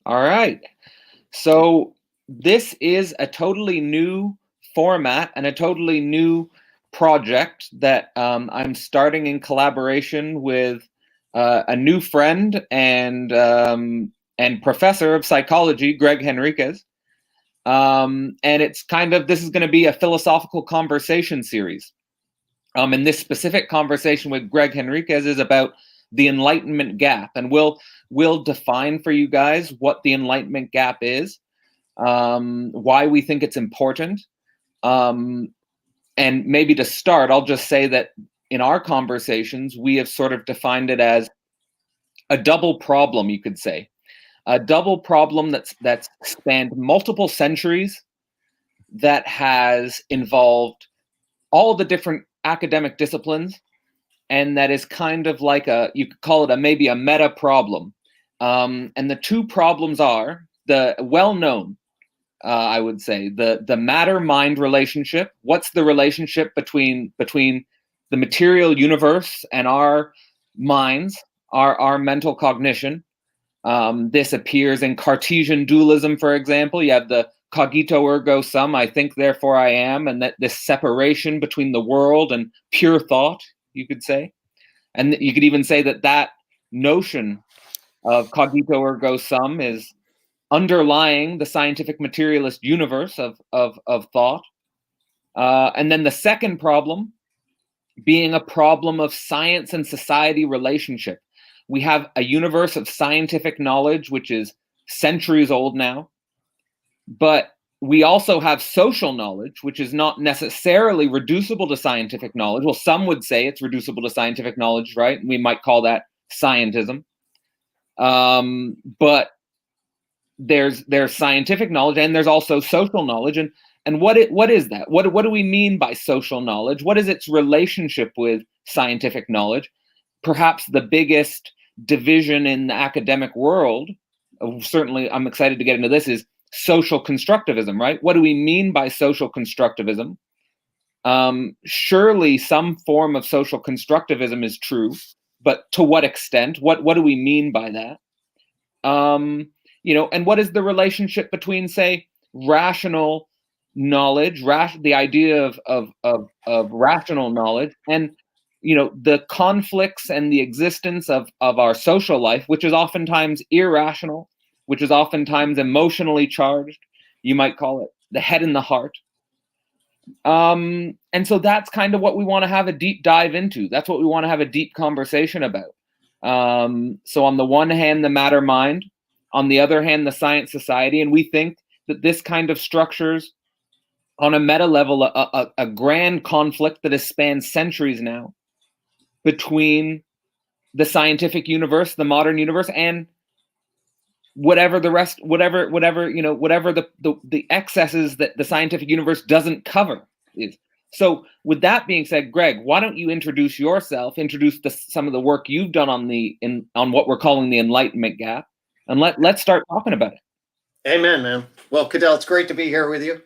All right. So this is a totally new format and a totally new project that I'm starting in collaboration with a new friend and professor of psychology, Gregg Henriques. And it's this is going to be a philosophical conversation series. And this specific conversation with Gregg Henriques is about the Enlightenment Gap, and we'll define for you guys what the Enlightenment Gap is, why we think it's important, and maybe to start, I'll just say that in our conversations we have sort of defined it as a double problem, you could say, a double problem that's spanned multiple centuries, that has involved all the different academic disciplines, and that is kind of like you could call it maybe a meta problem. And the two problems are the well-known, I would say, the matter-mind relationship. What's the relationship between the material universe and our minds, our mental cognition? This appears in Cartesian dualism, for example. You have the cogito ergo sum, I think therefore I am, and that this separation between the world and pure thought, you could say. And you could even say that notion of cogito ergo sum is underlying the scientific materialist universe of thought. And then the second problem being a problem of science and society relationship. We have a universe of scientific knowledge, which is centuries old now, but we also have social knowledge, which is not necessarily reducible to scientific knowledge. Well, some would say it's reducible to scientific knowledge, right? We might call that scientism. But there's scientific knowledge, and there's also social knowledge. And what is that? What do we mean by social knowledge? What is its relationship with scientific knowledge? Perhaps the biggest division in the academic world, certainly I'm excited to get into this, is social constructivism, right? What do we mean by social constructivism? Surely some form of social constructivism is true, but to what extent? What do we mean by that? And what is the relationship between, say, rational knowledge, the idea of rational knowledge, and the conflicts and the existence of our social life, which is oftentimes irrational, which is oftentimes emotionally charged. You might call it the head and the heart. And so that's kind of what we want to have a deep dive into. That's what we want to have a deep conversation about. So on the one hand, the matter mind, on the other hand, the science society. And we think that this kind of structures on a meta level a grand conflict that has spanned centuries now between the scientific universe, the modern universe, and whatever the excesses that the scientific universe doesn't cover is. So with that being said, Gregg, why don't you introduce yourself, introduce some of the work you've done on what we're calling the Enlightenment Gap, and let's start talking about it. Amen, man. Well, Cadell, it's great to be here with you.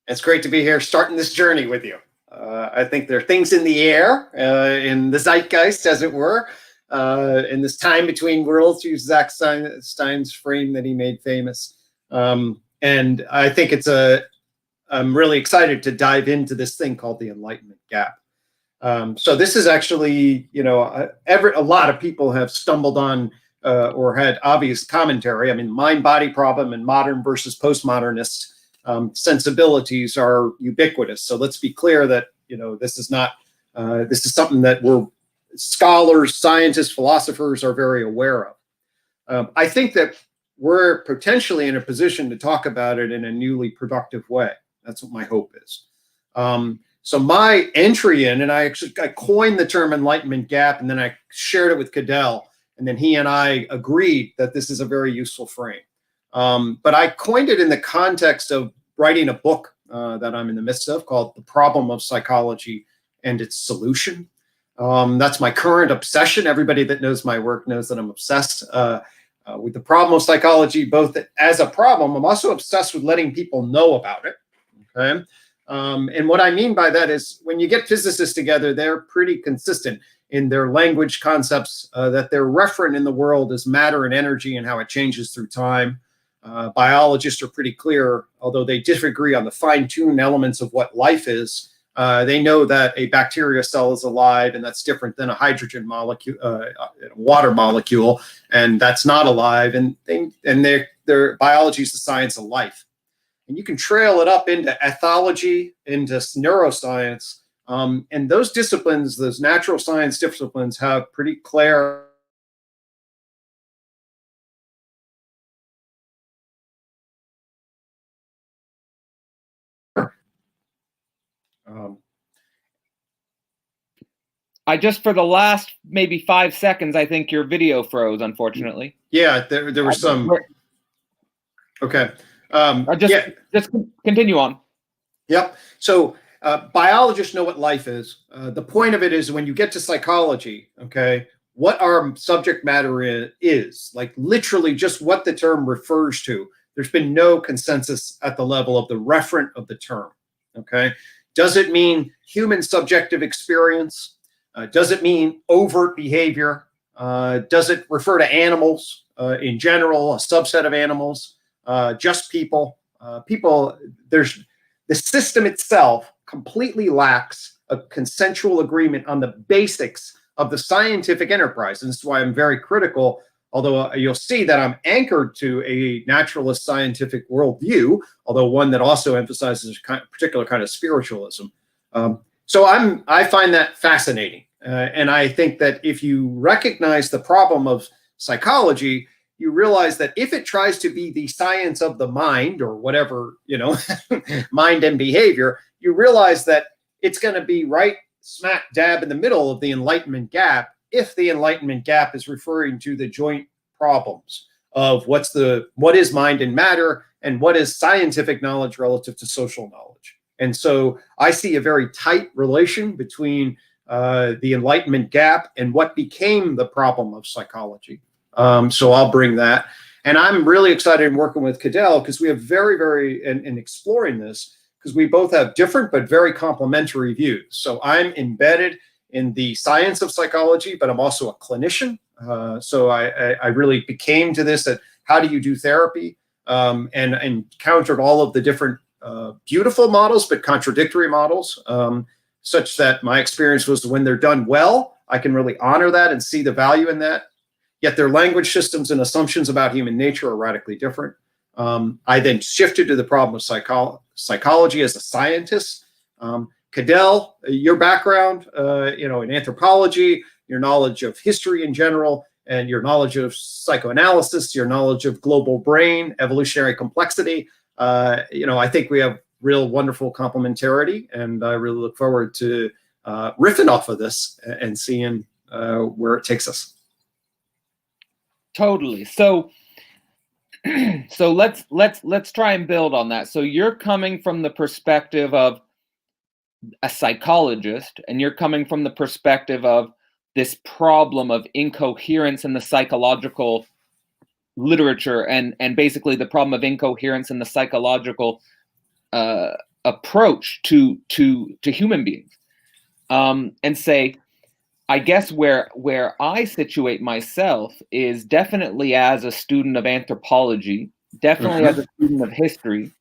It's great to be here starting this journey with you. I think there are things in the air, in the zeitgeist, as it were, in this time between worlds, to use Zach Stein's frame that he made famous. And I think I'm really excited to dive into this thing called the Enlightenment Gap. So this is actually, a lot of people have stumbled on or had obvious commentary. I mean, mind-body problem and modern versus postmodernist sensibilities are ubiquitous. So let's be clear that, this is not, this is something that scholars, scientists, philosophers are very aware of. I think that we're potentially in a position to talk about it in a newly productive way. That's what my hope is. So my entry in, and I coined the term Enlightenment Gap, and then I shared it with Cadell, and then he and I agreed that this is a very useful frame. But I coined it in the context of writing a book that I'm in the midst of called The Problem of Psychology and Its Solution. That's my current obsession. Everybody that knows my work knows that I'm obsessed with the problem of psychology, both as a problem. I'm also obsessed with letting people know about it. Okay. And what I mean by that is when you get physicists together, they're pretty consistent. in their language concepts, that they're referent in the world as matter and energy and how it changes through time. Biologists are pretty clear, although they disagree on the fine-tuned elements of what life is. They know that a bacteria cell is alive, and that's different than a hydrogen molecule, water molecule, and that's not alive. And their biology is the science of life. And you can trail it up into ethology, into neuroscience, and those disciplines, those natural science disciplines, have pretty clear I just, for the last maybe 5 seconds, I think your video froze, unfortunately. Yeah, there was some. Okay. Just continue on. Yep. So biologists know what life is. The point of it is when you get to psychology, okay, what our subject matter is, like literally just what the term refers to. There's been no consensus at the level of the referent of the term. Okay. Does it mean human subjective experience? Does it mean overt behavior? Does it refer to animals in general, a subset of animals, just people? There's the system itself completely lacks a consensual agreement on the basics of the scientific enterprise. And this is why I'm very critical, although you'll see that I'm anchored to a naturalist scientific worldview, although one that also emphasizes a particular kind of spiritualism. So I find that fascinating. And I think that if you recognize the problem of psychology, you realize that if it tries to be the science of the mind or whatever, mind and behavior, you realize that it's going to be right smack dab in the middle of the Enlightenment Gap, if the Enlightenment Gap is referring to the joint problems of what is mind and matter and what is scientific knowledge relative to social knowledge. And so I see a very tight relation between the Enlightenment Gap and what became the problem of psychology. So I'll bring that. And I'm really excited in working with Cadell because we have in exploring this, because we both have different but very complementary views. So I'm embedded in the science of psychology, but I'm also a clinician. So I really became to this at how do you do therapy, and encountered all of the different beautiful models, but contradictory models, such that my experience was when they're done well, I can really honor that and see the value in that. Yet their language systems and assumptions about human nature are radically different. I then shifted to the problem of psychology as a scientist. Cadell, your background, in anthropology, your knowledge of history in general, and your knowledge of psychoanalysis, your knowledge of global brain, evolutionary complexity. I think we have real wonderful complementarity, and I really look forward to riffing off of this and seeing where it takes us. Totally. So let's try and build on that. So you're coming from the perspective of a psychologist, and you're coming from the perspective of this problem of incoherence in the psychological literature, and basically the problem of incoherence in the psychological approach to human beings, and say, I guess where I situate myself is definitely as a student of anthropology, definitely as a student of history.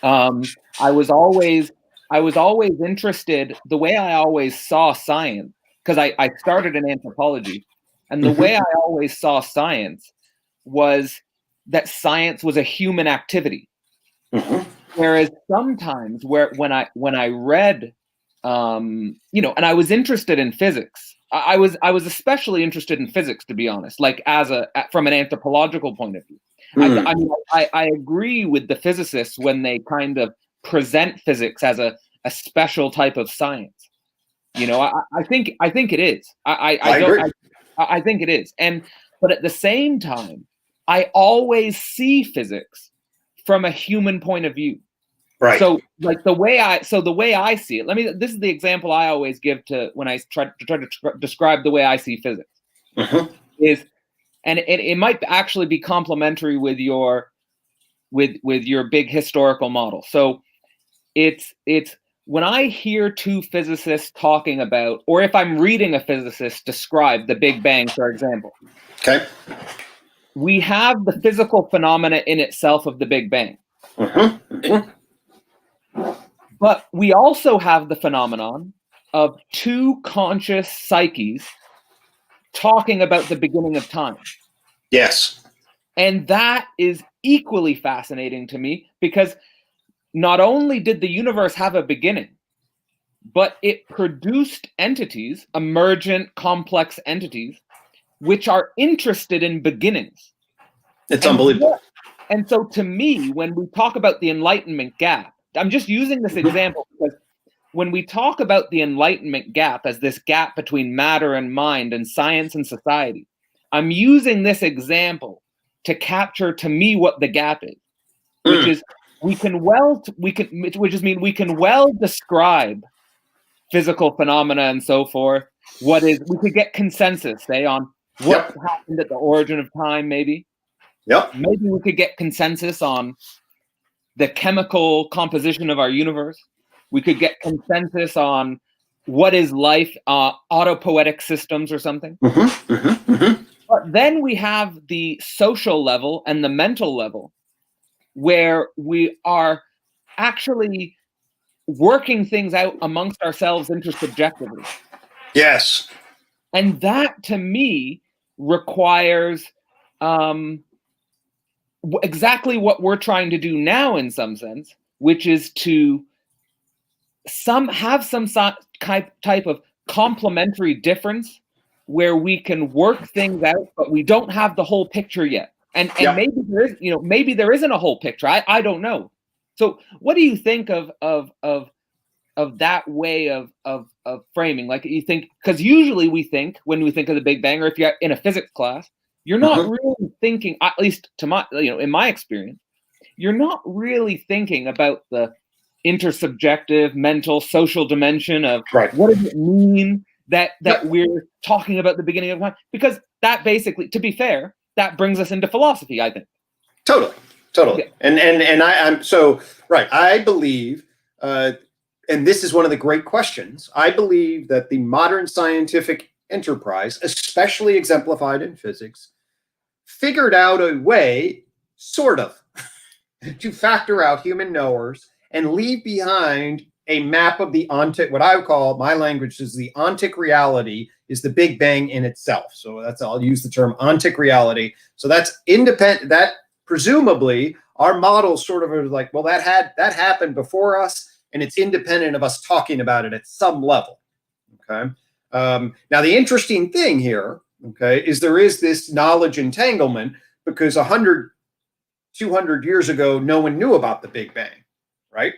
I was always interested, the way I always saw science, because I started in anthropology, and the way I always saw science was that science was a human activity. Whereas sometimes when I read, and I was interested in physics. I was especially interested in physics, to be honest, like from an anthropological point of view. I agree with the physicists when they kind of present physics as a special type of science. I think it is. I think it is. But at the same time, I always see physics from a human point of view. Right. So like the way I see it, this is the example I always give to when I try to describe the way I see physics, is, and it might actually be complementary with your big historical model. So it's when I hear two physicists talking about, or if I'm reading a physicist describe the Big Bang, for example, Okay. we have the physical phenomena in itself of the Big Bang. But we also have the phenomenon of two conscious psyches talking about the beginning of time. Yes. And that is equally fascinating to me, because not only did the universe have a beginning, but it produced entities, emergent, complex entities, which are interested in beginnings. It's unbelievable. And so to me, when we talk about the Enlightenment Gap, I'm just using this example because when we talk about the Enlightenment Gap as this gap between matter and mind and science and society, I'm using this example to capture, to me, what the gap is, which is we can well describe physical phenomena and so forth. We could get consensus, say, on what happened at the origin of time, maybe. Yep. Maybe we could get consensus on the chemical composition of our universe. We could get consensus on what is life, autopoietic systems or something. But then we have the social level and the mental level, where we are actually working things out amongst ourselves intersubjectively. Yes. And that, to me, requires exactly what we're trying to do now, in some sense, which is to have some type of complementary difference where we can work things out, but we don't have the whole picture yet. And maybe there is, maybe there isn't a whole picture. I don't know. So what do you think of that way of framing? Like, you think, because usually we think, when we think of the Big Bang, or if you're in a physics class, you're not really thinking, at least to my, in my experience, you're not really thinking about the intersubjective, mental, social dimension of what does it mean that we're talking about the beginning of time? Because that basically, to be fair, that brings us into philosophy, I think. Totally. Yeah. And I'm so right. I believe, and this is one of the great questions, I believe that the modern scientific enterprise, especially exemplified in physics, figured out a way, sort of, to factor out human knowers and leave behind a map of the what I would call, my language is the ontic reality, is the Big Bang in itself. So I'll use the term ontic reality. So that's independent, that presumably our model sort of is like, well, that happened before us, and it's independent of us talking about it at some level. Okay. Now the interesting thing here, okay, is there is this knowledge entanglement, because 100, 200 years ago, no one knew about the Big Bang, right?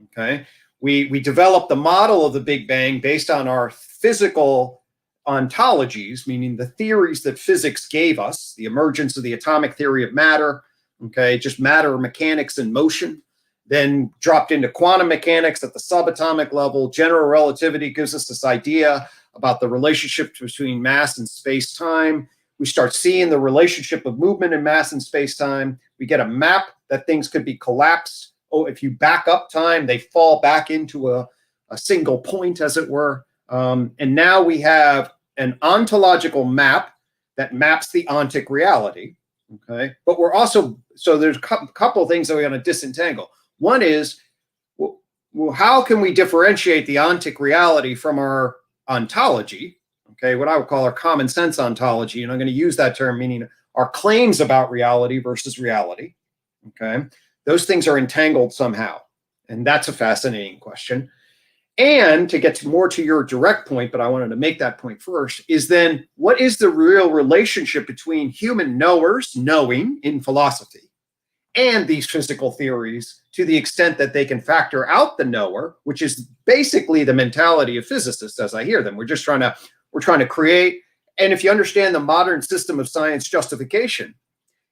Okay. We developed the model of the Big Bang based on our physical ontologies, meaning the theories that physics gave us, the emergence of the atomic theory of matter, okay, just matter mechanics and motion, then dropped into quantum mechanics at the subatomic level. General relativity gives us this idea about the relationship between mass and space-time. We start seeing the relationship of movement and mass and space-time. We get a map that things could be collapsed. Oh, if you back up time, they fall back into a single point, as it were. And now we have an ontological map that maps the ontic reality. Okay, but we're also, so there's a couple of things that we're going to disentangle. One is, well, how can we differentiate the ontic reality from our ontology? Okay, what I would call our common sense ontology, and I'm going to use that term, meaning our claims about reality versus reality. Okay, those things are entangled somehow, and that's a fascinating question. And to get more to your direct point, but I wanted to make that point first, is then what is the real relationship between human knowers, knowing in philosophy, and these physical theories, to the extent that they can factor out the knower, which is basically the mentality of physicists as I hear them. We're trying to create, and if you understand the modern system of science justification,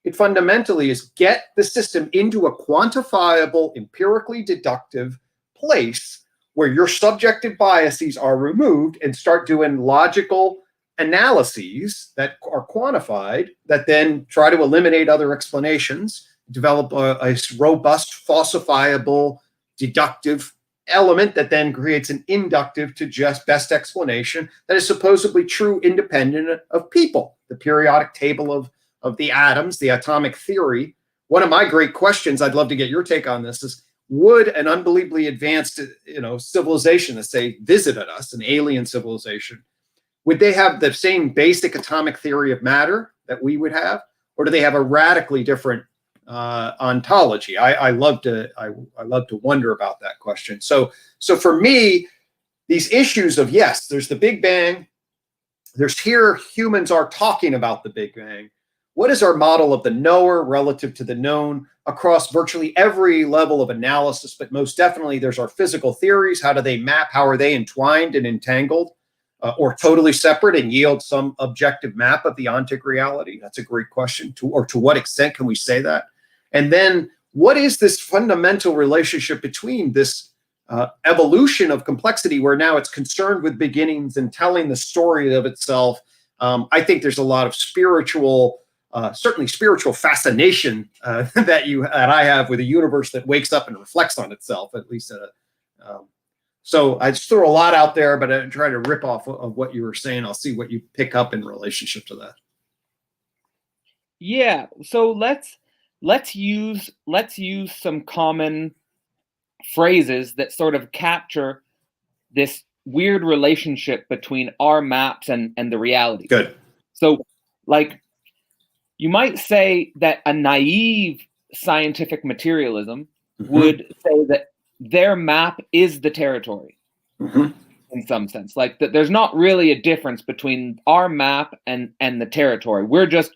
it fundamentally is get the system into a quantifiable, empirically deductive place where your subjective biases are removed, and start doing logical analyses that are quantified, that then try to eliminate other explanations, develop a robust, falsifiable, deductive element that then creates an inductive to just best explanation that is supposedly true independent of people. The periodic table of the atoms, the atomic theory. One of my great questions, I'd love to get your take on this, is would an unbelievably advanced civilization that say visited us, an alien civilization, would they have the same basic atomic theory of matter that we would have, or do they have a radically different ontology? I love to wonder about that question. So for me, these issues of, yes, there's the Big Bang, there's here humans are talking about the Big Bang. What is our model of the knower relative to the known across virtually every level of analysis? But most definitely, there's our physical theories. How do they map? How are they entwined and entangled, or totally separate and yield some objective map of the ontic reality? That's a great question. To what extent can we say that? And then, what is this fundamental relationship between this evolution of complexity, where now it's concerned with beginnings and telling the story of itself? I think there's a lot of spiritual. Certainly spiritual fascination that I have with a universe that wakes up and reflects on itself, at least. So I just threw a lot out there, but I try to rip off of what you were saying. I'll see what you pick up in relationship to that. Yeah. So let's use some common phrases that sort of capture this weird relationship between our maps and the reality. Good. So, like, you might say that a naive scientific materialism would say that their map is the territory in some sense. Like, that there's not really a difference between our map and the territory. We're just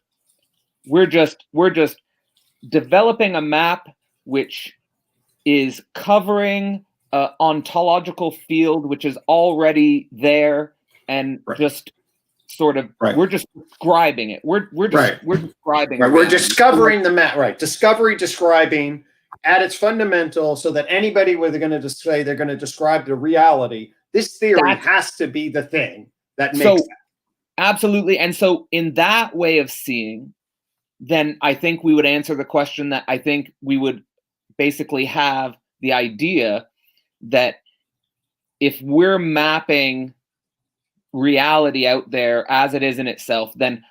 developing a map which is covering an ontological field which is already there, and just sort of we're just describing it. We're describing. We're discovering the map. Right. Discovery, describing at its fundamental, so that anybody where they're going to say they're going to describe the reality, this theory has to be the thing that makes that. Absolutely. And so in that way of seeing, then I think we would answer the question that I think we would basically have the idea that if we're mapping reality out there as it is in itself, then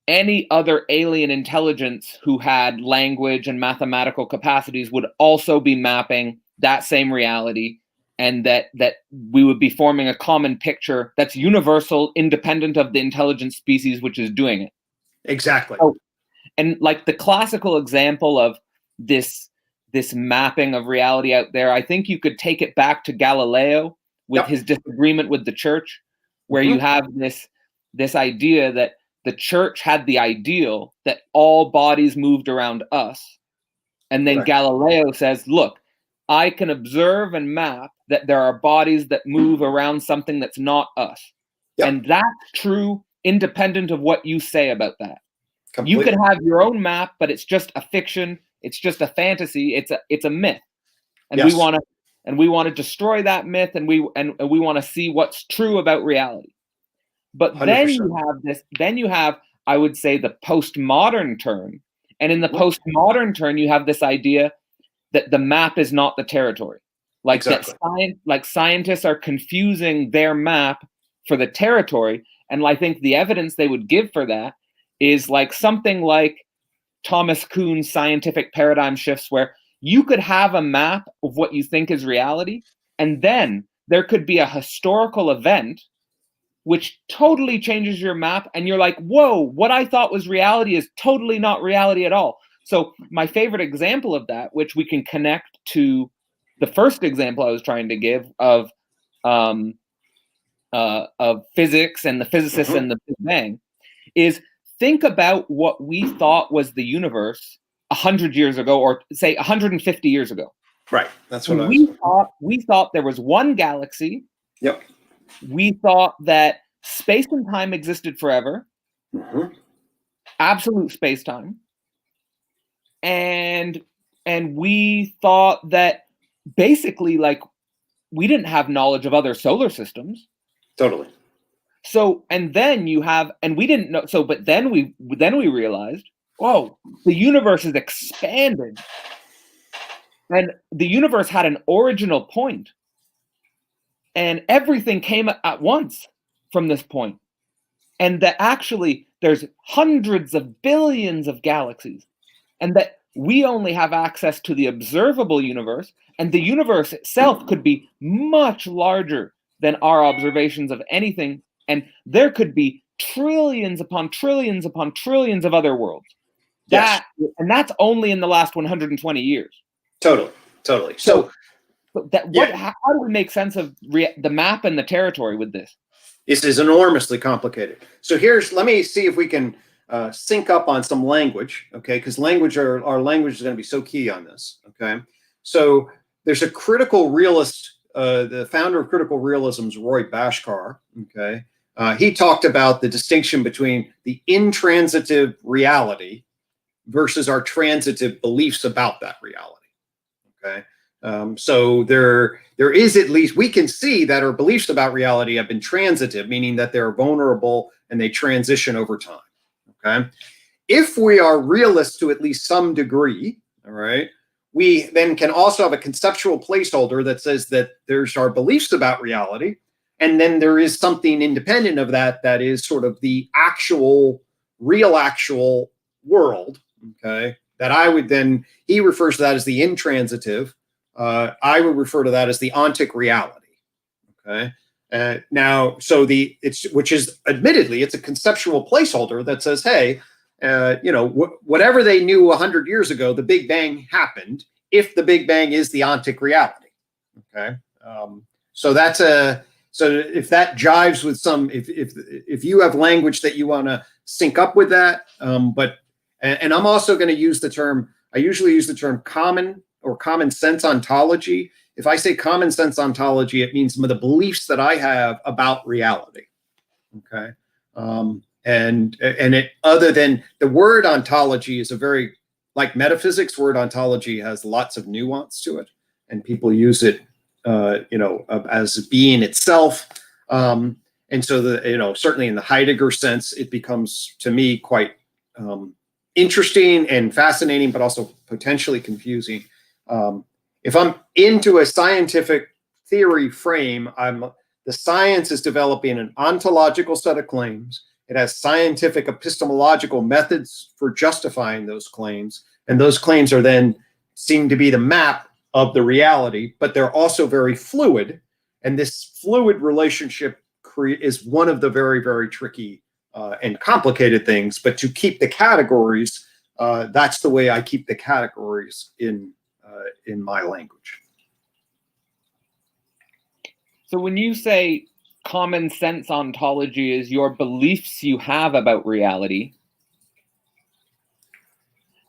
any other alien intelligence who had language and mathematical capacities would also be mapping that same reality, and that we would be forming a common picture that's universal, independent of the intelligent species which is doing it. Exactly. So, and like the classical example of this mapping of reality out there, I think you could take it back to Galileo with his disagreement with the church, where you have this idea that the church had the ideal that all bodies moved around us. And then Galileo says, look, I can observe and map that there are bodies that move around something that's not us. And that's true independent of what you say about that. Completely. You could have your own map, but it's just a fiction. It's just a fantasy. It's a myth. And we want to destroy that myth, and we want to see what's true about reality. But 100%. Then you have, I would say, the postmodern turn. And in the postmodern turn, you have this idea that the map is not the territory. Like that scientists are confusing their map for the territory. And I think the evidence they would give for that is like something like Thomas Kuhn's scientific paradigm shifts, where you could have a map of what you think is reality, and then there could be a historical event which totally changes your map, and you're like, whoa, what I thought was reality is totally not reality at all. So my favorite example of that, which we can connect to the first example I was trying to give of physics and the physicists and the Big Bang, is think about what we thought was the universe 100 years ago, or say 150 years ago. Right. That's what we thought there was one galaxy. Yep. We thought that space and time existed forever. Absolute space time. And we thought that basically, like, we didn't have knowledge of other solar systems. Totally. So, and then you have, and we didn't know. So, but then we realized, whoa, the universe is expanded, and the universe had an original point. and everything came at once from this point, and that actually there's hundreds of billions of galaxies, and that we only have access to the observable universe, and the universe itself could be much larger than our observations of anything, and there could be trillions upon trillions upon trillions of other worlds. Yes. And that's only in the last 120 years. Totally. So how do we make sense of the map and the territory with this? This is enormously complicated. So let me see if we can sync up on some language, okay? Because our language is going to be so key on this, okay? So there's a critical realist, the founder of critical realism is Roy Bhaskar, okay? He talked about the distinction between the intransitive reality versus our transitive beliefs about that reality, okay? So there is, at least we can see that our beliefs about reality have been transitive, meaning that they're vulnerable and they transition over time. Okay. If we are realists to at least some degree, all right, we then can also have a conceptual placeholder that says that there's our beliefs about reality, and then there is something independent of that that is sort of the real actual world. Okay. That he refers to that as the intransitive. I would refer to that as the ontic reality. Okay. Which is admittedly, it's a conceptual placeholder that says, hey, whatever they knew 100 years ago, the Big Bang happened, if the Big Bang is the ontic reality. Okay. So if that jives with if you have language that you want to sync up with that, and I'm also going to use the term, I usually use the term common or common sense ontology. If I say common sense ontology, it means some of the beliefs that I have about reality. Okay. And it, other than the word ontology is like metaphysics, word ontology has lots of nuance to it, and people use it, as being itself. And so certainly in the Heidegger sense, it becomes to me quite interesting and fascinating, but also potentially confusing. If I'm into a scientific theory frame, the science is developing an ontological set of claims. It has scientific epistemological methods for justifying those claims, and those claims are then seem to be the map of the reality, but they're also very fluid, and this fluid relationship is one of the very, very tricky and complicated things. But to keep the categories, that's the way I keep the categories in my language. So when you say common sense ontology is your beliefs you have about reality,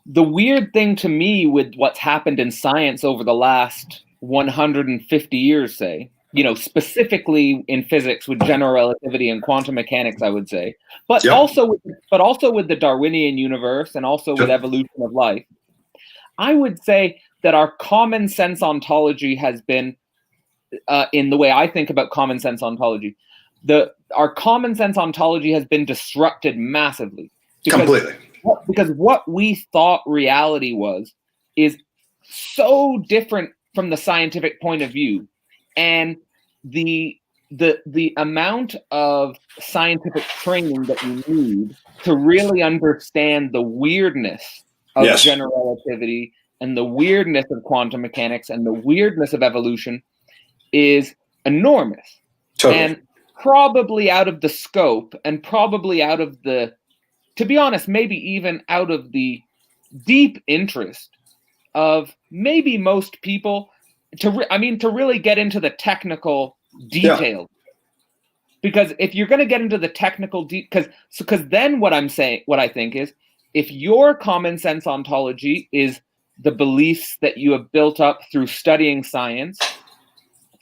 the weird thing to me with what's happened in science over the last 150 years, say, specifically in physics with general relativity and quantum mechanics, I would say, but also with the Darwinian universe and also with evolution of life, I would say that our common sense ontology has been, in the way I think about common sense ontology, our common sense ontology has been disrupted massively. Completely. Because what we thought reality was is so different from the scientific point of view, and the amount of scientific training that you need to really understand the weirdness of general relativity and the weirdness of quantum mechanics and the weirdness of evolution is enormous. Totally. And probably out of the scope, and probably out of the, to be honest, maybe even out of the deep interest of maybe most people to really get into the technical details. Because if you're going to get into the technical because then what I think is, if your common sense ontology is the beliefs that you have built up through studying science,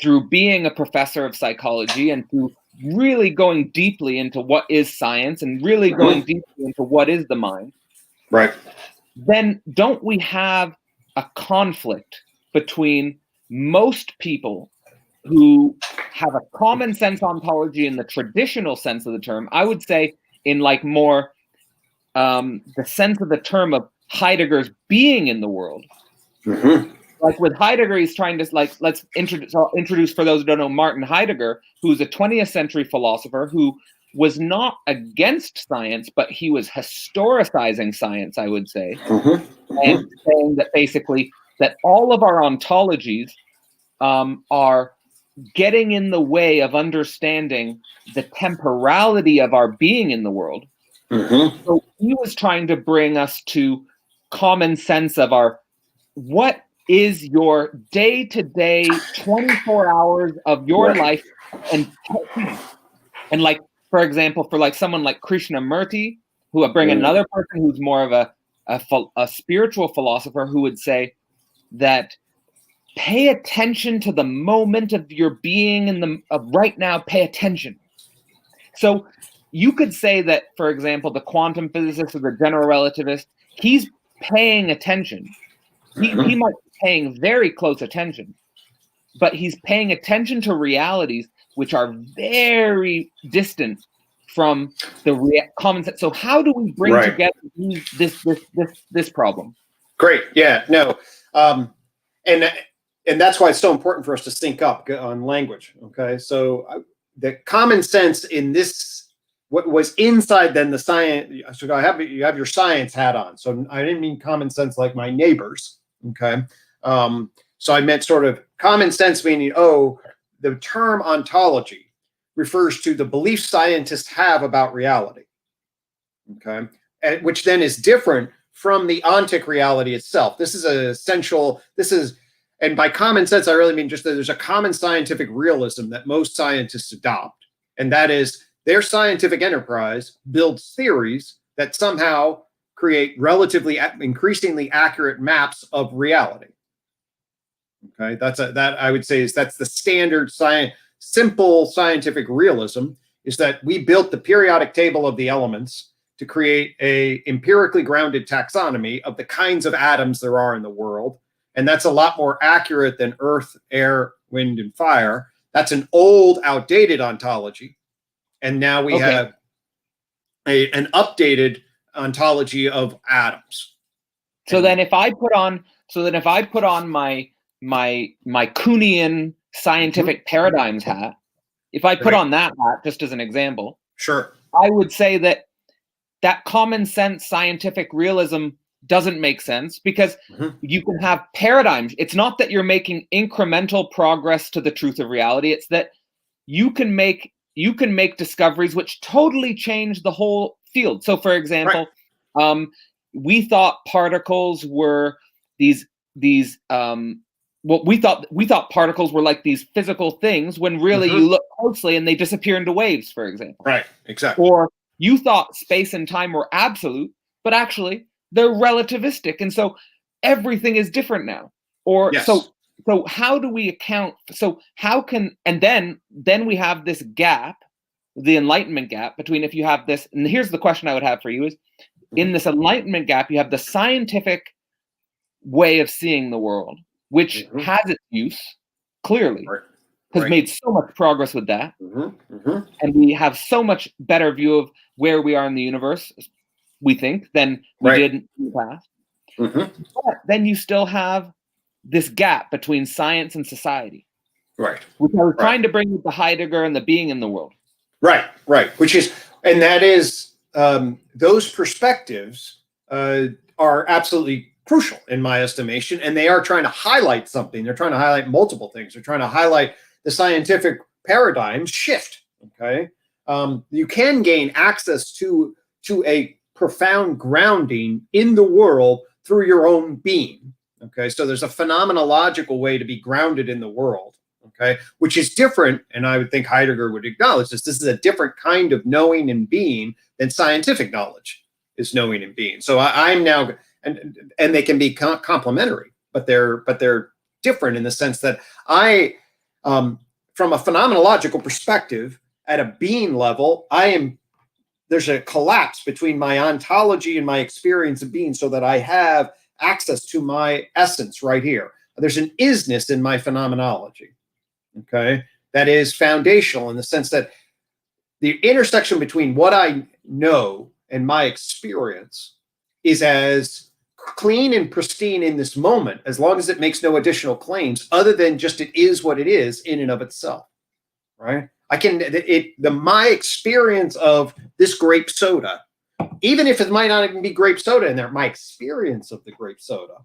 through being a professor of psychology, and through really going deeply into what is science and really going deeply into what is the mind, right? Then don't we have a conflict between most people who have a common sense ontology in the traditional sense of the term? I would say in like more the sense of the term of Heidegger's being in the world, like with Heidegger, he's trying to let's introduce for those who don't know Martin Heidegger, who's a 20th century philosopher who was not against science, but he was historicizing science, I would say, and saying that basically that all of our ontologies are getting in the way of understanding the temporality of our being in the world. So he was trying to bring us to common sense of what is your day-to-day 24 hours of your life, and like, for example, for like someone like Krishnamurti, who would bring another person who's more of a spiritual philosopher, who would say that pay attention to the moment of your being of right now, pay attention. So you could say that, for example, the quantum physicist or the general relativist, he's paying attention. He might be paying very close attention, but he's paying attention to realities which are very distant from the common sense. So how do we bring together this problem? Great. Yeah. No. And that's why it's so important for us to sync up on language. Okay. So the common sense in this, what was inside then the science. So you have your science hat on. So I didn't mean common sense like my neighbors. Okay. So I meant sort of common sense, meaning, the term ontology refers to the belief scientists have about reality. Okay. Which then is different from the ontic reality itself. This is and by common sense, I really mean just that there's a common scientific realism that most scientists adopt. And that is their scientific enterprise builds theories that somehow create relatively increasingly accurate maps of reality. Okay, that I would say that's the standard simple scientific realism, is that we built the periodic table of the elements to create a empirically grounded taxonomy of the kinds of atoms there are in the world. And that's a lot more accurate than earth, air, wind, and fire. That's an old, outdated ontology. And now we have an updated ontology of atoms. So then if I put on my Kuhnian scientific paradigms hat, if I put on that hat, just as an example, sure, I would say that common sense scientific realism doesn't make sense, because you can have paradigms. It's not that you're making incremental progress to the truth of reality. It's that you can make discoveries which totally change the whole field. So, for example, we thought particles were these we thought particles were like these physical things, when really you look closely and they disappear into waves, for example. Right, exactly. Or you thought space and time were absolute, but actually they're relativistic, and so everything is different now. Or so how do we account? So how can, and then we have this gap, the Enlightenment gap between, if you have this, and here's the question I would have for you is, in this Enlightenment gap, you have the scientific way of seeing the world, which has its use, clearly, has made so much progress with that. And we have so much better view of where we are in the universe, we think, than we did in the past. But then you still have this gap between science and society. Which I was trying to bring with the Heidegger and the being in the world. Which is, and that is, those perspectives are absolutely crucial in my estimation, and they are trying to highlight something. They're trying to highlight multiple things. They're trying to highlight the scientific paradigm shift. Okay, you can gain access to a profound grounding in the world through your own being. Okay, so there's a phenomenological way to be grounded in the world. Okay, which is different, and I would think Heidegger would acknowledge this. This is a different kind of knowing and being than scientific knowledge is knowing and being. So I'm now, and they can be complementary, but they're different in the sense that I, from a phenomenological perspective, at a being level, there's a collapse between my ontology and my experience of being, so that I have access to my essence right here. There's an isness in my phenomenology. Okay, that is foundational in the sense that the intersection between what I know and my experience is as clean and pristine in this moment, as long as it makes no additional claims other than just it is what it is in and of itself, right? My experience of this grape soda, even if it might not even be grape soda in there, my experience of the grape soda,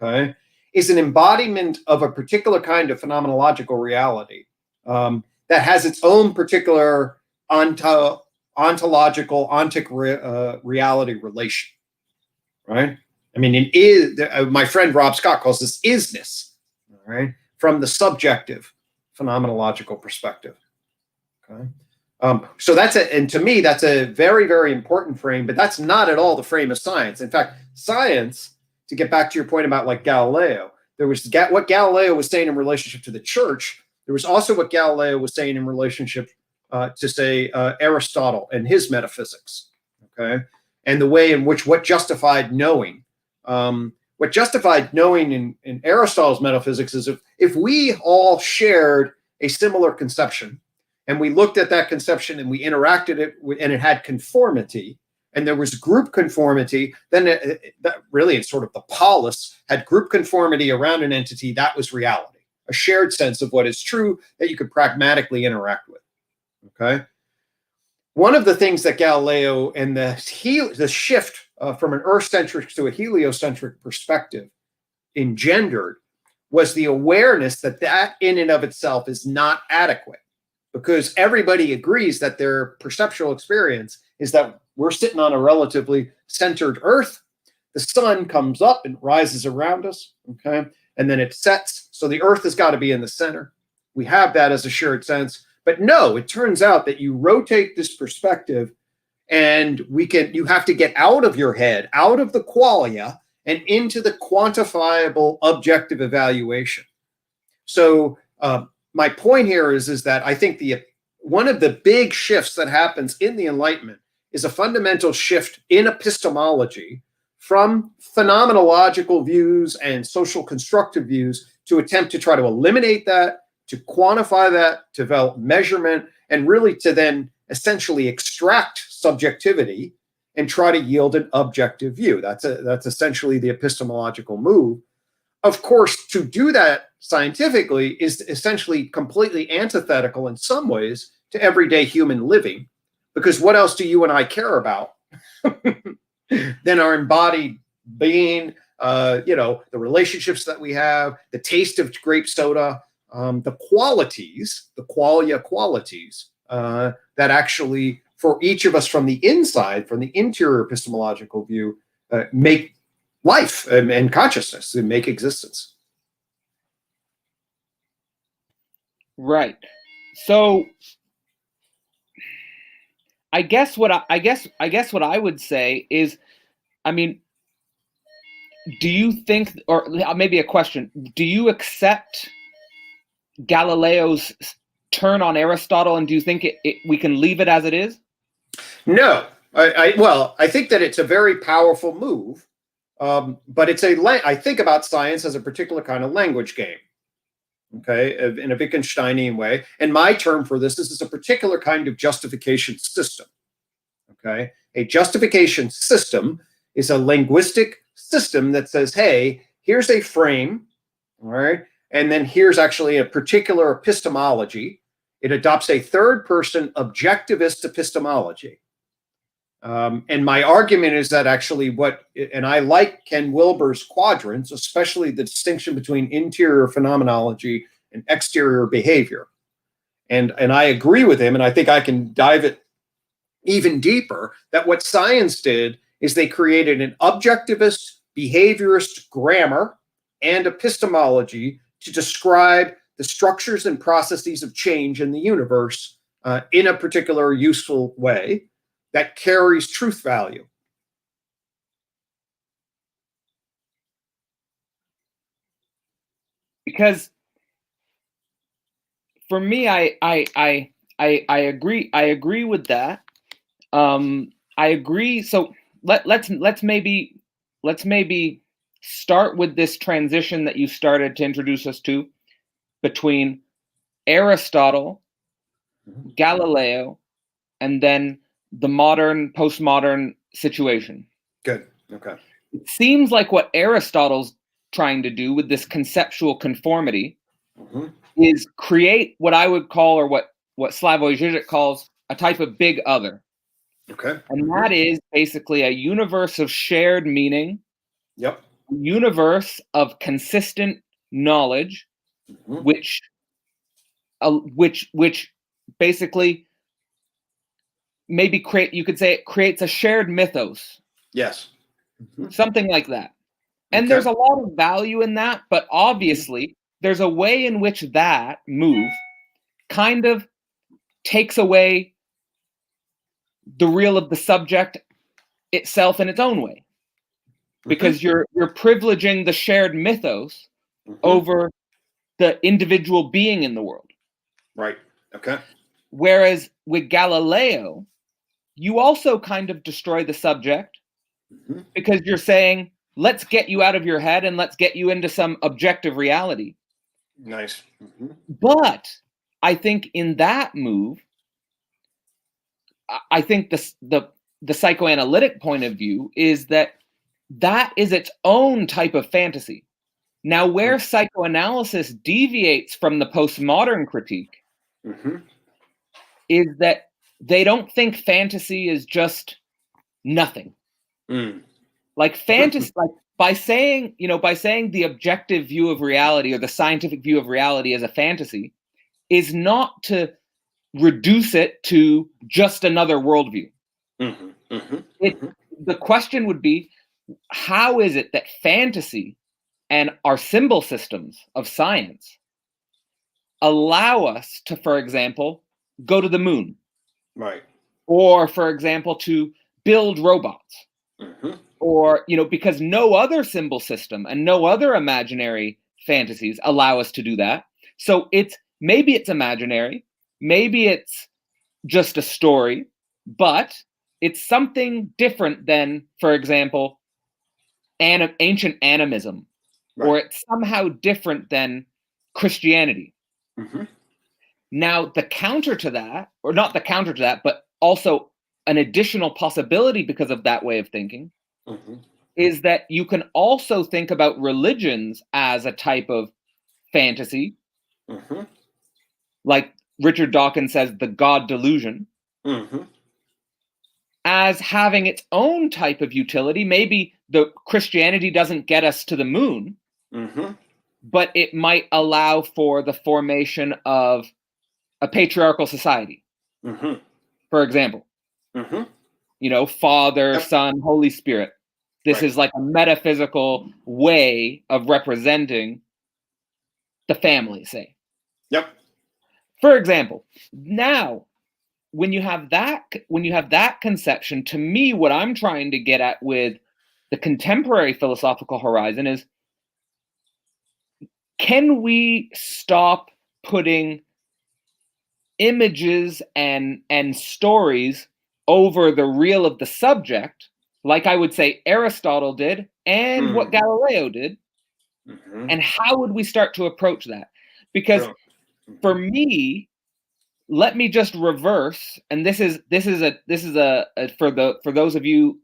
okay, is an embodiment of a particular kind of phenomenological reality that has its own particular ontological, ontic reality relation, right? I mean, it is, my friend Rob Scott calls this isness, right? From the subjective phenomenological perspective, okay? So and to me, that's a very, very important frame, but that's not at all the frame of science. In fact, science, to get back to your point about like Galileo, there was what Galileo was saying in relationship to the church. There was also what Galileo was saying in relationship to, say, Aristotle and his metaphysics, okay? And the way in which what justified knowing. What justified knowing in Aristotle's metaphysics is if we all shared a similar conception, and we looked at that conception and we interacted it, and it had conformity, and there was group conformity, then that really, it's sort of the polis had group conformity around an entity. That was reality, a shared sense of what is true that you could pragmatically interact with, okay? One of the things that Galileo and the shift from an Earth-centric to a heliocentric perspective engendered was the awareness that in and of itself is not adequate, because everybody agrees that their perceptual experience is that we're sitting on a relatively centered Earth. The sun comes up and rises around us, okay? And then it sets. So the Earth has got to be in the center. We have that as a shared sense. But no, it turns out that you rotate this perspective and you have to get out of your head, out of the qualia, and into the quantifiable objective evaluation. So my point here is that I think one of the big shifts that happens in the Enlightenment is a fundamental shift in epistemology from phenomenological views and social constructive views to attempt to try to eliminate that, to quantify that, to develop measurement, and really to then essentially extract subjectivity and try to yield an objective view. That's essentially the epistemological move. Of course, to do that scientifically is essentially completely antithetical in some ways to everyday human living, because what else do you and I care about than our embodied being, the relationships that we have, the taste of grape soda, the qualities, the qualia qualities that actually, for each of us from the inside, from the interior epistemological view, make life and consciousness and make existence. Right. So I guess what I would say is, I mean, do you think, or maybe a question, do you accept Galileo's turn on Aristotle, and do you think we can leave it as it is? No. I think that it's a very powerful move, but I think about science as a particular kind of language game, okay, in a Wittgensteinian way. And my term for this is a particular kind of justification system, okay? A justification system is a linguistic system that says, hey, here's a frame, all right? And then here's actually a particular epistemology. It adopts a third-person objectivist epistemology. And my argument is that actually and I like Ken Wilber's quadrants, especially the distinction between interior phenomenology and exterior behavior. And I agree with him, and I think I can dive it even deeper, that what science did is they created an objectivist, behaviorist grammar and epistemology to describe the structures and processes of change in the universe in a particular useful way that carries truth value. Because for me, I agree with that. I agree. So let's maybe start with this transition that you started to introduce us to between Aristotle, Galileo, and then the modern, postmodern situation. Good. Okay. It seems like what Aristotle's trying to do with this conceptual conformity is create what I would call, or what Slavoj Žižek calls, a type of big other. Okay. And that is basically a universe of shared meaning, Yep. a universe of consistent knowledge, which basically maybe you could say it creates a shared mythos. Yes. Something like that. And there's a lot of value in that, but obviously there's a way in which that move kind of takes away the real of the subject itself in its own way. Because you're privileging the shared mythos over the individual being in the world. Right. Okay. Whereas with Galileo, you also kind of destroy the subject because you're saying, let's get you out of your head and let's get you into some objective reality. Nice. But I think in that move, I think the psychoanalytic point of view is that is its own type of fantasy. Now, where psychoanalysis deviates from the postmodern critique is that they don't think fantasy is just nothing. Like fantasy, like by saying the objective view of reality or the scientific view of reality as a fantasy is not to reduce it to just another worldview. The question would be, how is it that fantasy and our symbol systems of science allow us to, for example, go to the moon? Right. Or, for example, to build robots. Or, because no other symbol system and no other imaginary fantasies allow us to do that. So maybe it's imaginary, maybe it's just a story, but it's something different than, for example, ancient animism, or it's somehow different than Christianity. Now, the counter to that, or not the counter to that, but also an additional possibility because of that way of thinking, is that you can also think about religions as a type of fantasy, like Richard Dawkins says, the God delusion, as having its own type of utility. Maybe the Christianity doesn't get us to the moon, but it might allow for the formation of a patriarchal society, for example. Father, Son, Holy Spirit. This is like a metaphysical way of representing the family, say. For example, now, when you have that conception, to me, what I'm trying to get at with the contemporary philosophical horizon is, can we stop putting images and stories over the real of the subject, like I would say Aristotle did and what Galileo did? And how would we start to approach that? Because for me, let me just reverse, and this is for those of you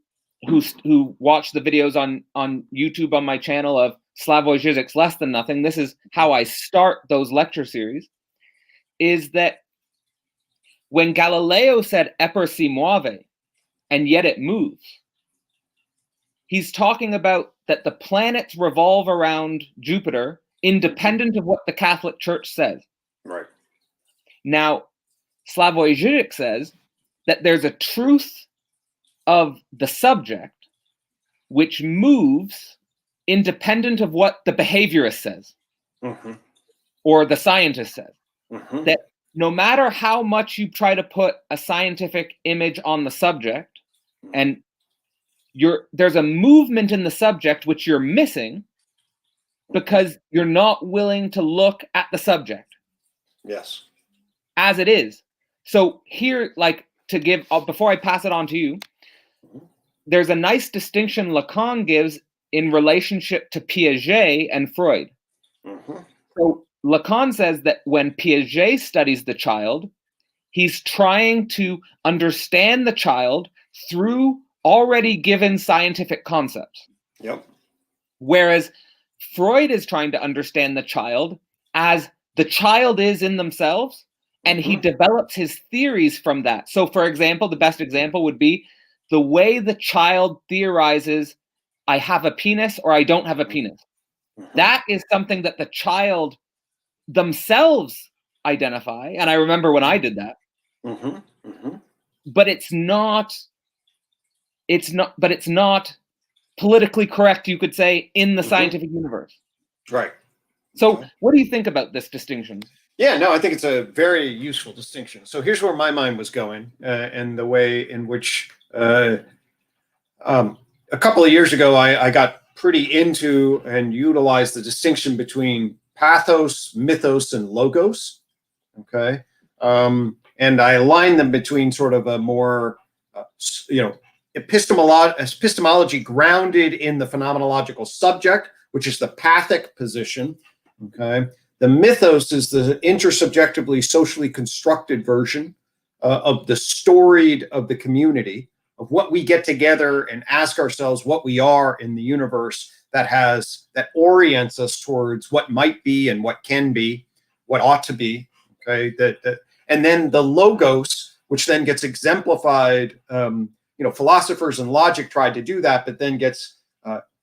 who watch the videos on YouTube on my channel of Slavoj Žižek's Less Than Nothing. This is how I start those lecture series, is that when Galileo said "Eppur si muove," and yet it moves, he's talking about that the planets revolve around Jupiter independent of what the Catholic Church says. Right. Now, Slavoj Žižek says that there's a truth of the subject which moves independent of what the behaviorist says or the scientist says. That no matter how much you try to put a scientific image on the subject, and there's a movement in the subject which you're missing because you're not willing to look at the subject. Yes. As it is. So here, like, to give, before I pass it on to you, there's a nice distinction Lacan gives in relationship to Piaget and Freud. So Lacan says that when Piaget studies the child, he's trying to understand the child through already given scientific concepts. Yep. Whereas Freud is trying to understand the child as the child is in themselves, and he develops his theories from that. So, for example, the best example would be the way the child theorizes, I have a penis or I don't have a penis. That is something that the child themselves identify. And I remember when I did that. But it's not politically correct, you could say, in the scientific universe. Right. So what do you think about this distinction? Yeah, no, I think it's a very useful distinction. So here's where my mind was going, and the way in which a couple of years ago I got pretty into and utilized the distinction between pathos, mythos, and logos. Okay, and I aligned them between sort of a more, epistemology grounded in the phenomenological subject, which is the pathic position. Okay. The mythos is the intersubjectively socially constructed version of the storied of the community, of what we get together and ask ourselves what we are in the universe that orients us towards what might be and what can be, what ought to be. Okay. And then the logos, which then gets exemplified. Philosophers and logic tried to do that, but then gets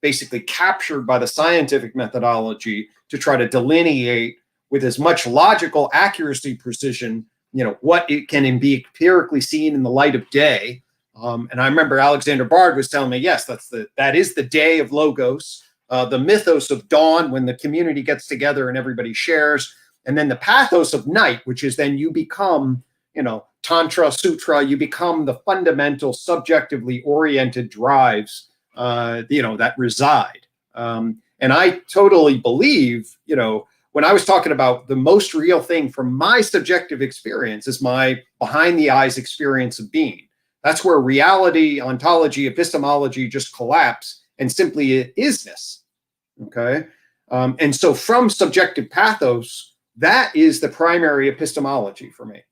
basically captured by the scientific methodology to try to delineate with as much logical accuracy, precision, what it can be empirically seen in the light of day. And I remember Alexander Bard was telling me, yes, that is the day of logos, the mythos of dawn when the community gets together and everybody shares, and then the pathos of night, which is then you become, Tantra, Sutra, you become the fundamental subjectively oriented drives that reside. And I totally believe, when I was talking about the most real thing from my subjective experience is my behind the eyes experience of being. That's where reality, ontology, epistemology just collapse and simply isness. Okay. And so from subjective pathos, that is the primary epistemology for me.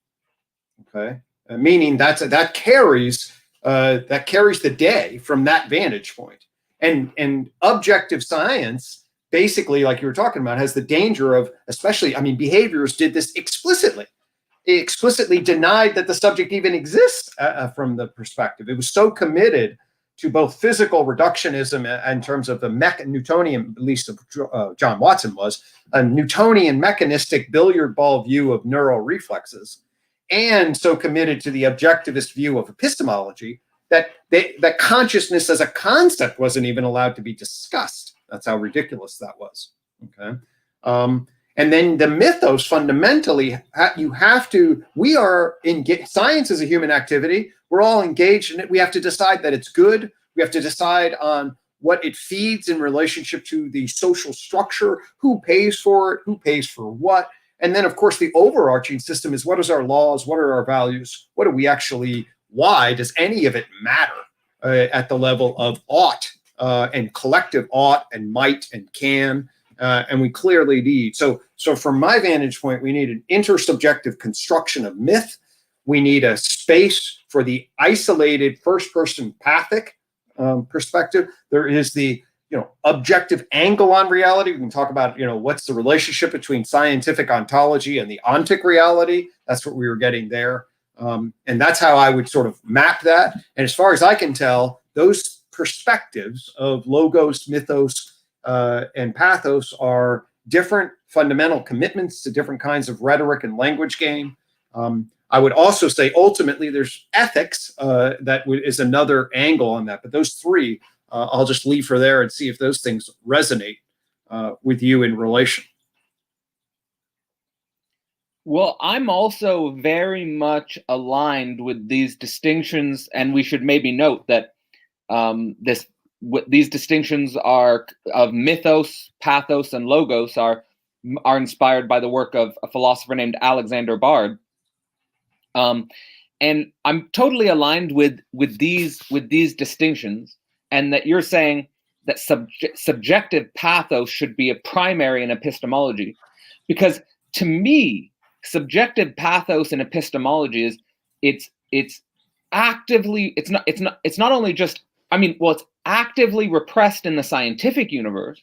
Okay. Meaning that carries the day from that vantage point. And objective science, basically, like you were talking about, has the danger of, behaviorists did this explicitly. It explicitly denied that the subject even exists from the perspective. It was so committed to both physical reductionism in terms of the Newtonian, at least of John Watson was, a Newtonian mechanistic billiard ball view of neural reflexes, and so committed to the objectivist view of epistemology that consciousness as a concept wasn't even allowed to be discussed. That's how ridiculous that was. Okay. And then the mythos, fundamentally, science is a human activity. We're all engaged in it. We have to decide that it's good. We have to decide on what it feeds in relationship to the social structure, who pays for it, who pays for what. And then, of course, the overarching system is, what is our laws? What are our values? What do we actually, why does any of it matter at the level of ought and collective ought and might and can? And we clearly need. So from my vantage point, we need an intersubjective construction of myth. We need a space for the isolated first-person pathic perspective. There is the objective angle on reality. We can talk about, what's the relationship between scientific ontology and the ontic reality. That's what we were getting there. And that's how I would sort of map that. And as far as I can tell, those perspectives of logos, mythos, and pathos are different fundamental commitments to different kinds of rhetoric and language game. I would also say ultimately there's ethics is another angle on that. But those three, I'll just leave for there and see if those things resonate with you in relation. Well, I'm also very much aligned with these distinctions, and we should maybe note that these distinctions are of mythos, pathos, and logos are inspired by the work of a philosopher named Alexander Bard. And I'm totally aligned with these distinctions, and that you're saying that subjective pathos should be a primary in epistemology, because to me, subjective pathos in epistemology is it's not only just, it's actively repressed in the scientific universe,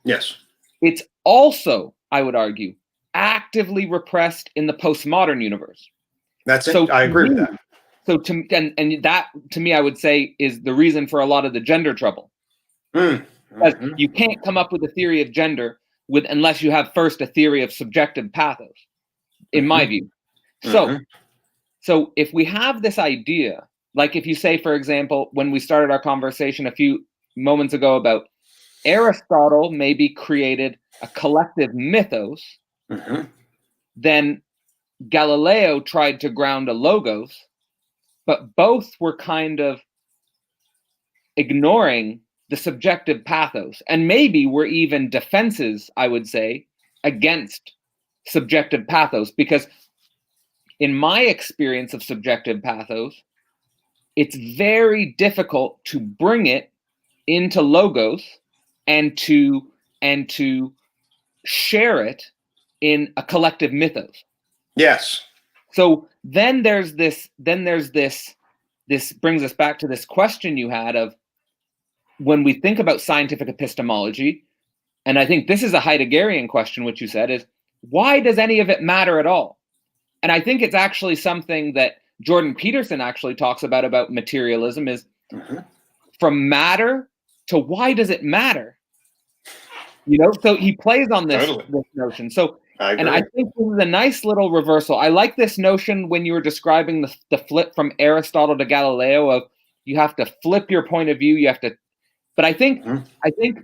Yes. it's also, I would argue, actively repressed in the postmodern universe. That's it. So I agree with that. So and that to me, I would say, is the reason for a lot of the gender trouble. Because you can't come up with a theory of gender unless you have first a theory of subjective pathos, in my view. So if we have this idea, like if you say, for example, when we started our conversation a few moments ago about Aristotle maybe created a collective mythos, then Galileo tried to ground a logos, but both were kind of ignoring the subjective pathos, and maybe were even defenses, I would say, against subjective pathos, because in my experience of subjective pathos, it's very difficult to bring it into logos and to share it in a collective mythos. Yes. So then there's this brings us back to this question you had of, when we think about scientific epistemology, and I think this is a Heideggerian question, which you said, is why does any of it matter at all? And I think it's actually something that Jordan Peterson actually talks about materialism, is from matter to why does it matter? So he plays on this notion. So, I think this is a nice little reversal. I like this notion when you were describing the flip from Aristotle to Galileo of you have to flip your point of view. You have to, but I think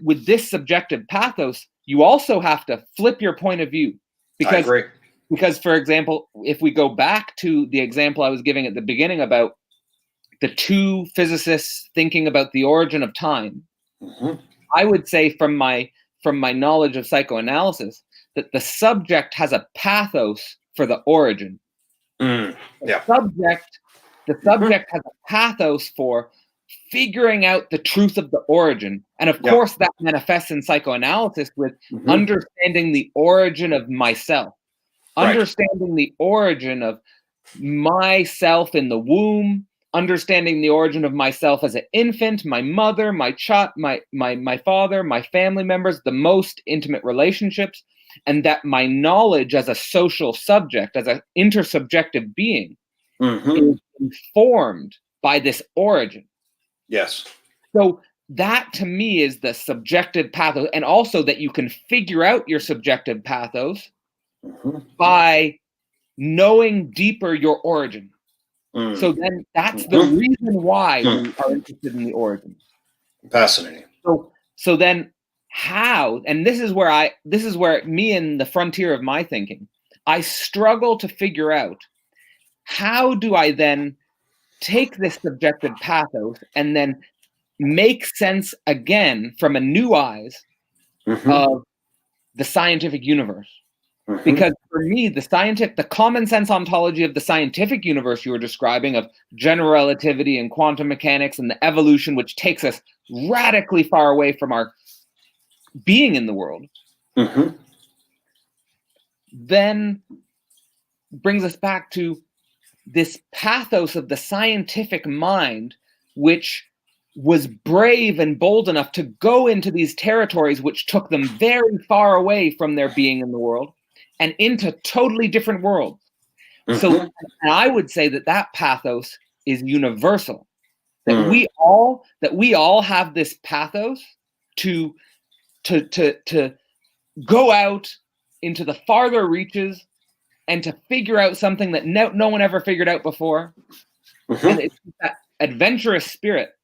with this subjective pathos, you also have to flip your point of view, because, for example, if we go back to the example I was giving at the beginning about the two physicists thinking about the origin of time, I would say from my knowledge of psychoanalysis that the subject has a pathos for the origin. The subject has a pathos for figuring out the truth of the origin. And of course, that manifests in psychoanalysis with understanding the origin of myself, understanding the origin of myself in the womb, understanding the origin of myself as an infant, my mother, my child, my father, my family members, the most intimate relationships, and that my knowledge as a social subject, as an intersubjective being, is informed by this origin. Yes. So that to me is the subjective pathos, and also that you can figure out your subjective pathos by knowing deeper your origin. So then that's the reason why we are interested in the origin. Fascinating. So then how, and this is where me and the frontier of my thinking, I struggle to figure out, how do I then take this subjective pathos and then make sense again from a new eyes of the scientific universe? Because for me, the common sense ontology of the scientific universe you were describing, of general relativity and quantum mechanics and the evolution, which takes us radically far away from our being in the world, then brings us back to this pathos of the scientific mind, which was brave and bold enough to go into these territories which took them very far away from their being in the world and into totally different worlds. So, and I would say that pathos is universal. That we all have this pathos to go out into the farther reaches and to figure out something that no one ever figured out before. And it's that adventurous spirit.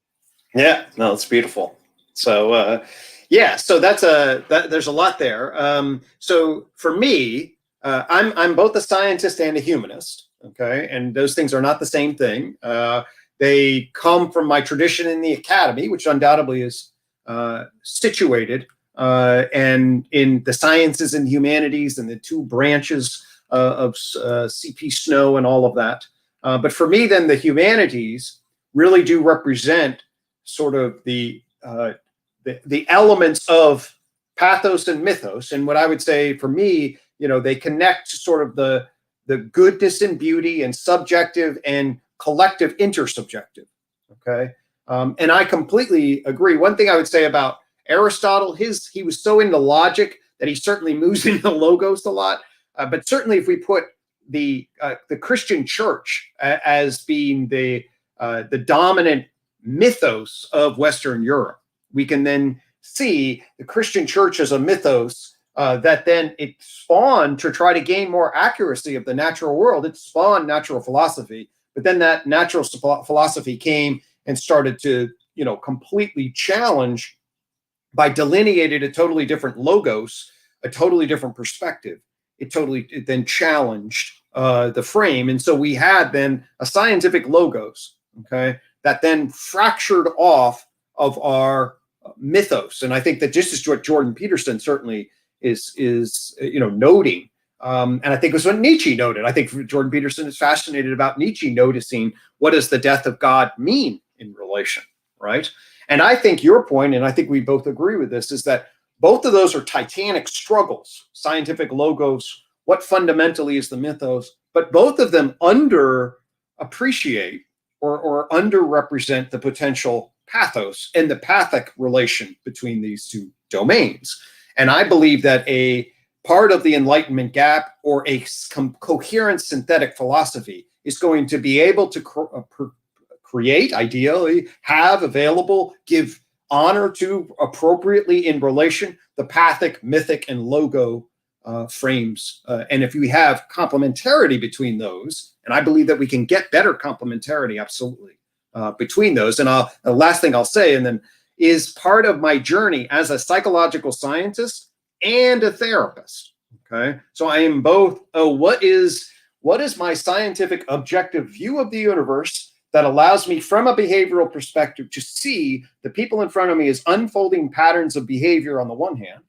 Yeah, no, it's beautiful. So so there's a lot there. So for me, I'm both a scientist and a humanist. Okay, and those things are not the same thing. They come from my tradition in the academy, which undoubtedly is situated and in the sciences and humanities and the two branches of C.P. Snow and all of that. But for me, then, the humanities really do represent sort of the elements of pathos and mythos. And what I would say for me, they connect sort of the goodness and beauty and subjective and collective intersubjective. Okay. And I completely agree. One thing I would say about Aristotle, he was so into logic that he certainly moves into logos a lot. But certainly, if we put the Christian church as being the dominant mythos of Western Europe, we can then see the Christian church as a mythos that then it spawned to try to gain more accuracy of the natural world. It spawned natural philosophy, but then that natural philosophy came and started to, completely challenge by delineating a totally different logos, a totally different perspective. It then challenged the frame. And so we had then a scientific logos, okay, that then fractured off of our mythos. And I think that this is what Jordan Peterson certainly is noting. And I think it was what Nietzsche noted. I think Jordan Peterson is fascinated about Nietzsche noticing what does the death of God mean in relation, right? And I think your point, and I think we both agree with this, is that both of those are titanic struggles, scientific logos, what fundamentally is the mythos, but both of them underappreciate or underrepresent the potential pathos and the pathic relation between these two domains. And I believe that a part of the Enlightenment Gap or a coherent synthetic philosophy is going to be able to create, ideally, have available, give honor to appropriately in relation the pathic, mythic, and logo frames. And if we have complementarity between those, and I believe that we can get better complementarity, absolutely, between those. And the last thing I'll say, and then is part of my journey as a psychological scientist and a therapist. Okay, so I am both. What is my scientific objective view of the universe that allows me, from a behavioral perspective, to see the people in front of me as unfolding patterns of behavior on the one hand,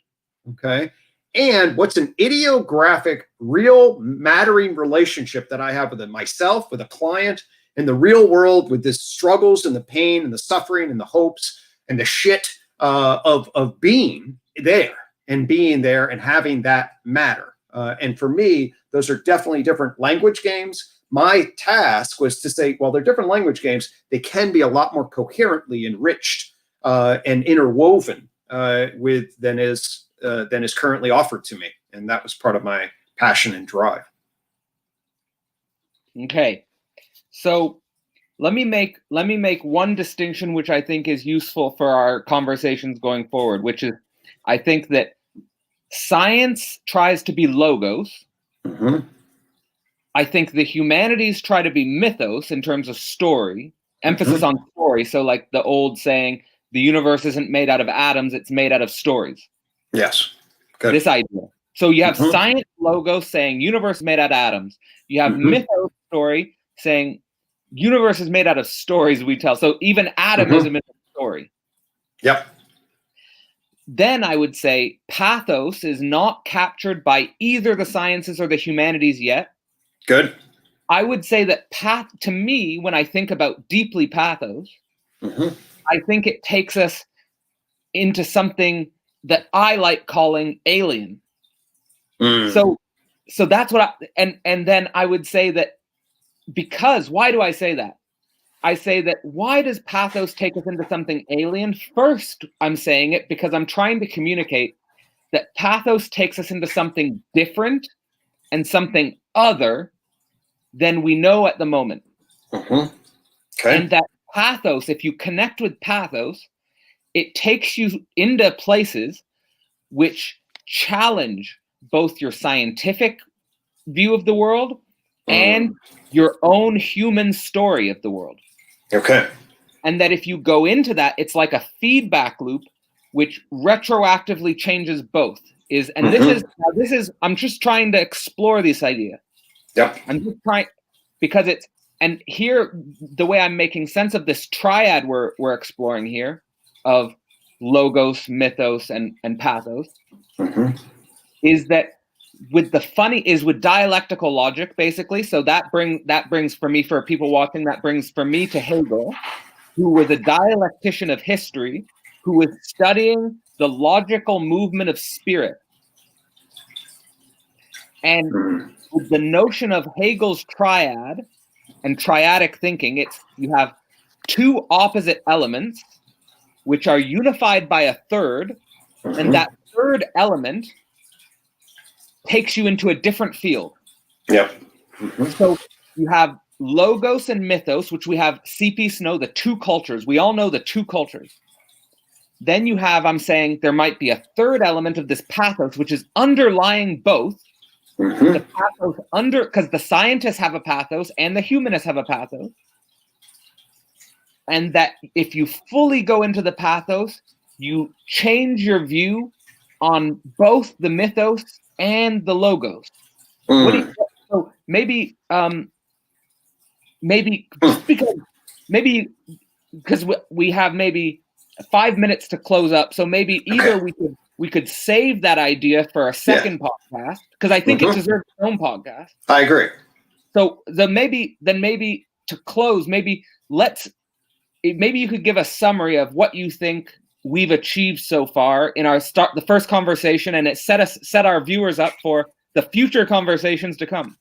okay, and what's an idiographic, real mattering relationship that I have with myself, with a client, in the real world, with the struggles and the pain and the suffering and the hopes and the shit of being there and having that matter. And for me, those are definitely different language games. My task was to say, well, they're different language games. They can be a lot more coherently enriched and interwoven than is currently offered to me. And that was part of my passion and drive. Okay, so let me make one distinction which I think is useful for our conversations going forward, which is I think that science tries to be logos. Mm-hmm. I think the humanities try to be mythos in terms of story, emphasis on story. So like the old saying, the universe isn't made out of atoms, it's made out of stories. Yes. Good. This idea. So you have science logos saying universe made out of atoms. You have mythos story saying universe is made out of stories we tell. So even atom is a mythic story. Yep. Then I would say pathos is not captured by either the sciences or the humanities yet. Good. I would say that to me, when I think about deeply pathos, I think it takes us into something that I like calling alien. So that's what and then I would say that because, why do I say that? I say that why does pathos take us into something alien? First, I'm saying it because I'm trying to communicate that pathos takes us into something different and something other than we know at the moment. Okay. And that pathos, if you connect with pathos, it takes you into places which challenge both your scientific view of the world and your own human story of the world. Okay. And that if you go into that, it's like a feedback loop which retroactively changes both. This is I'm just trying to explore this idea. Yep. I'm just trying, because it's, and here the way I'm making sense of this triad we're exploring here of logos, mythos, and pathos is that with dialectical logic, basically. So that brings for me, for people watching, that brings for me to Hegel, who was a dialectician of history, who was studying the logical movement of spirit. And with the notion of Hegel's triad and triadic thinking, you have two opposite elements which are unified by a third, and that third element takes you into a different field. Yep. So you have logos and mythos, which we have C.P. Snow, the two cultures. We all know the two cultures. Then you have, I'm saying, there might be a third element of this pathos, which is underlying both. The pathos because the scientists have a pathos and the humanists have a pathos. And that if you fully go into the pathos, you change your view on both the mythos and the logos. So maybe because we have maybe 5 minutes to close up, so maybe either we could save that idea for a second podcast, because I think it deserves its own podcast. I agree. So maybe to close, maybe you could give a summary of what you think we've achieved so far in the first conversation, and it set our viewers up for the future conversations to come.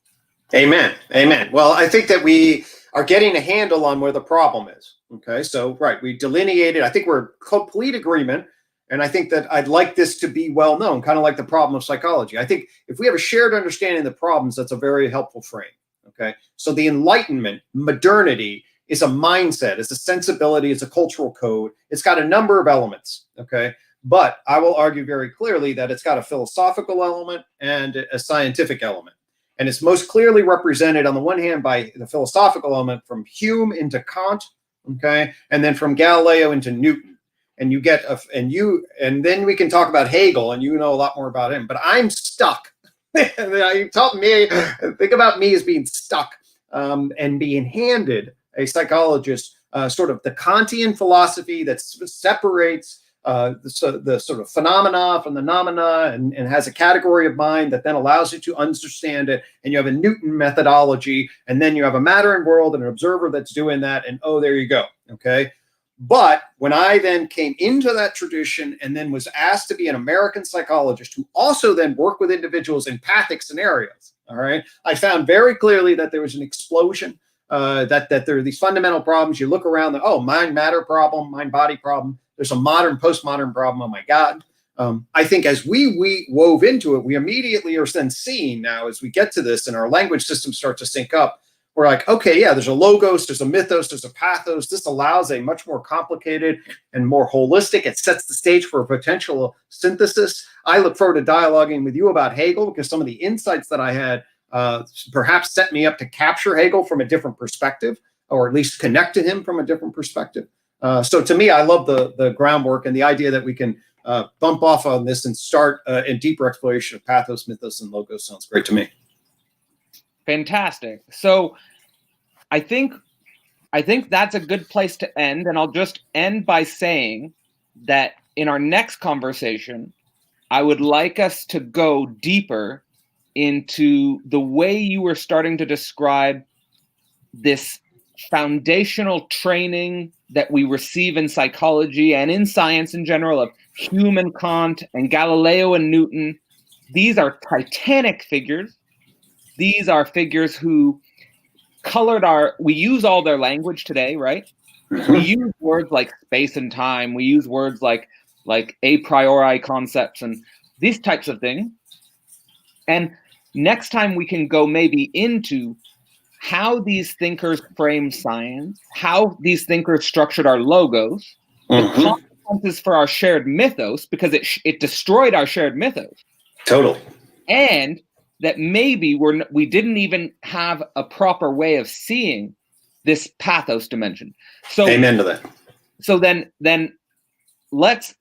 Amen. Amen. Well, I think that we are getting a handle on where the problem is. Okay. So, right. We delineated. I think we're in complete agreement. And I think that I'd like this to be well known, kind of like the problem of psychology. I think if we have a shared understanding of the problems, that's a very helpful frame. Okay. So the Enlightenment, modernity, is a mindset, it's a sensibility, it's a cultural code. It's got a number of elements. Okay. But I will argue very clearly that it's got a philosophical element and a scientific element. And it's most clearly represented on the one hand by the philosophical element from Hume into Kant, okay, and then from Galileo into Newton. And you get and then we can talk about Hegel, and you know a lot more about him. But I'm stuck. You taught me. Think about me as being stuck and being handed a psychologist, sort of the Kantian philosophy that separates the sort of phenomena from the nomina and has a category of mind that then allows you to understand it. And you have a Newton methodology, and then you have a matter and world and an observer that's doing that. And oh, there you go. Okay. But when I then came into that tradition and then was asked to be an American psychologist who also then worked with individuals in empathic scenarios, all right, I found very clearly that there was an explosion, that there are these fundamental problems. You look around, mind matter problem, mind body problem. There's a modern, postmodern problem. Oh my God. I think as we wove into it, we immediately are then seeing now as we get to this and our language systems start to sync up, we're like, okay, yeah, there's a logos, there's a mythos, there's a pathos. This allows a much more complicated and more holistic. It sets the stage for a potential synthesis. I look forward to dialoguing with you about Hegel, because some of the insights that I had perhaps set me up to capture Hegel from a different perspective, or at least connect to him from a different perspective. So to me, I love the groundwork and the idea that we can bump off on this and start a deeper exploration of pathos, mythos, and logos. Sounds great to me. Fantastic. So I think that's a good place to end. And I'll just end by saying that in our next conversation, I would like us to go deeper into the way you were starting to describe this foundational training that we receive in psychology and in science in general of Hume and Kant and Galileo and Newton. These are titanic figures. These are figures who colored we use all their language today, right? We use words like space and time. We use words like a priori concepts and these types of things. And next time we can go maybe into how these thinkers frame science, how these thinkers structured our logos, the consequences for our shared mythos, because it destroyed our shared mythos. Totally. And that maybe we didn't even have a proper way of seeing this pathos dimension. So amen to that. So then let's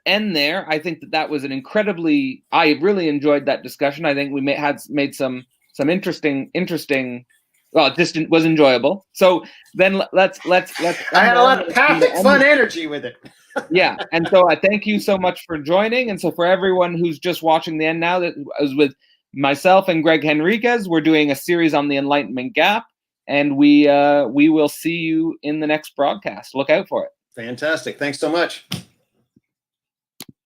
end there. I think that was I really enjoyed that discussion. I think we made some interesting. Well, this was enjoyable. So then let's. I had a lot of empathic, fun energy with it. Yeah, and so I thank you so much for joining, and so for everyone who's just watching the end now, that was with myself and Gregg Henriques. We're doing a series on the Enlightenment Gap, and we will see you in the next broadcast. Look out for it. Fantastic. Thanks so much.